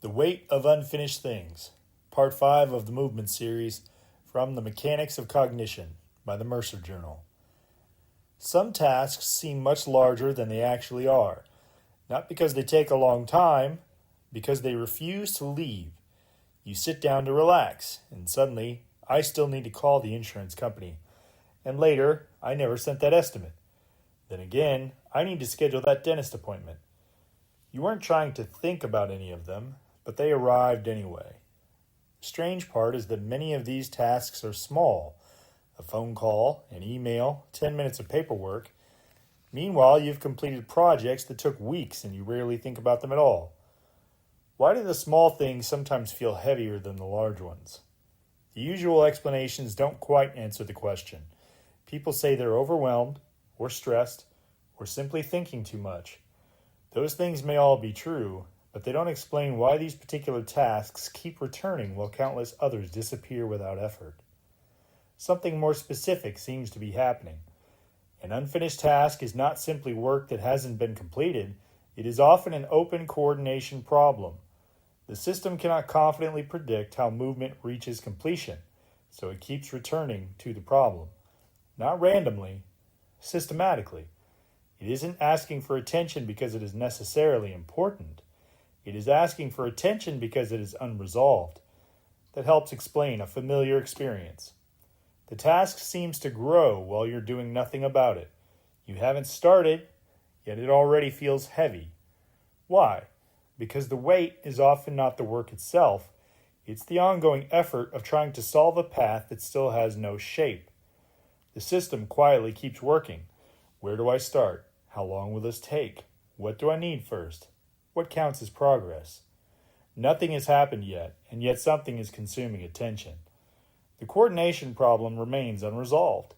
The Weight of Unfinished Things, Part 5 of the Movement Series from the Mechanics of Cognition by the Mercer Journal. Some tasks seem much larger than they actually are, not because they take a long time, because they refuse to leave. You sit down to relax, and suddenly, I still need to call the insurance company. And later, I never sent that estimate. Then again, I need to schedule that dentist appointment. You weren't trying to think about any of them, but they arrived anyway. The strange part is that many of these tasks are small. A phone call, an email, 10 minutes of paperwork. Meanwhile, you've completed projects that took weeks and you rarely think about them at all. Why do the small things sometimes feel heavier than the large ones? The usual explanations don't quite answer the question. People say they're overwhelmed, or stressed, or simply thinking too much. Those things may all be true, but they don't explain why these particular tasks keep returning while countless others disappear without effort. Something more specific seems to be happening. An unfinished task is not simply work that hasn't been completed, it is often an open coordination problem. The system cannot confidently predict how movement reaches completion, so it keeps returning to the problem. Not randomly, systematically. It isn't asking for attention because it is necessarily important. It is asking for attention because it is unresolved. That helps explain a familiar experience. The task seems to grow while you're doing nothing about it. You haven't started, yet it already feels heavy. Why? Because the weight is often not the work itself. It's the ongoing effort of trying to solve a path that still has no shape. The system quietly keeps working. Where do I start? How long will this take? What do I need first? What counts as progress? Nothing has happened yet, and yet something is consuming attention. The coordination problem remains unresolved.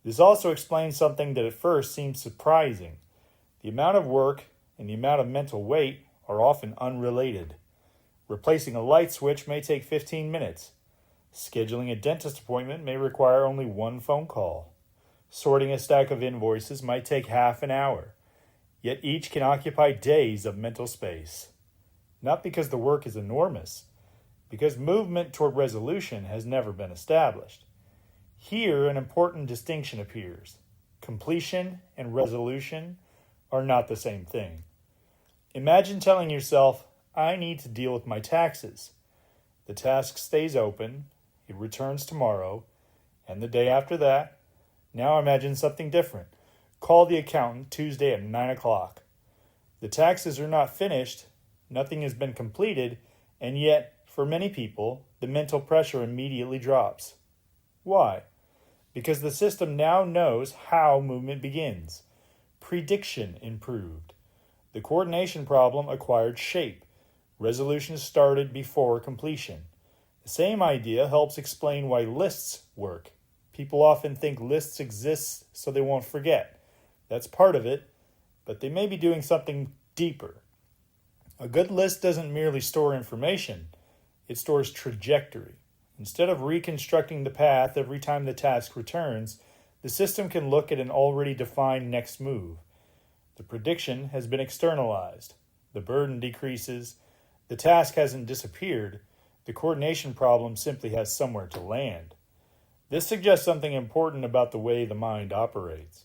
This also explains something that at first seems surprising. The amount of work and the amount of mental weight are often unrelated. Replacing a light switch may take 15 minutes. Scheduling a dentist appointment may require only one phone call. Sorting a stack of invoices might take half an hour. Yet each can occupy days of mental space. Not because the work is enormous, because movement toward resolution has never been established. Here, an important distinction appears. Completion and resolution are not the same thing. Imagine telling yourself, I need to deal with my taxes. The task stays open, it returns tomorrow, and the day after that. Now imagine something different. Call the accountant Tuesday at 9 o'clock. The taxes are not finished, nothing has been completed, and yet, for many people, the mental pressure immediately drops. Why? Because the system now knows how movement begins. Prediction improved. The coordination problem acquired shape. Resolution started before completion. The same idea helps explain why lists work. People often think lists exist so they won't forget. That's part of it, but they may be doing something deeper. A good list doesn't merely store information, it stores trajectory. Instead of reconstructing the path every time the task returns, the system can look at an already defined next move. The prediction has been externalized. The burden decreases. The task hasn't disappeared. The coordination problem simply has somewhere to land. This suggests something important about the way the mind operates.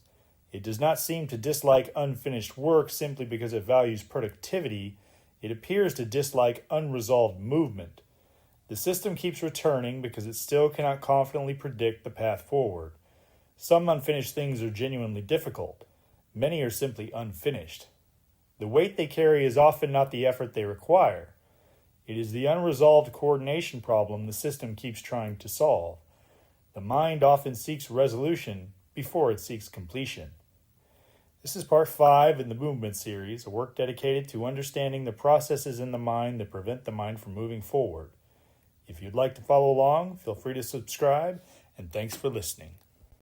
It does not seem to dislike unfinished work simply because it values productivity. It appears to dislike unresolved movement. The system keeps returning because it still cannot confidently predict the path forward. Some unfinished things are genuinely difficult. Many are simply unfinished. The weight they carry is often not the effort they require. It is the unresolved coordination problem the system keeps trying to solve. The mind often seeks resolution before it seeks completion. This is part 5 in the Movement Series, a work dedicated to understanding the processes in the mind that prevent the mind from moving forward. If you'd like to follow along, feel free to subscribe, and thanks for listening.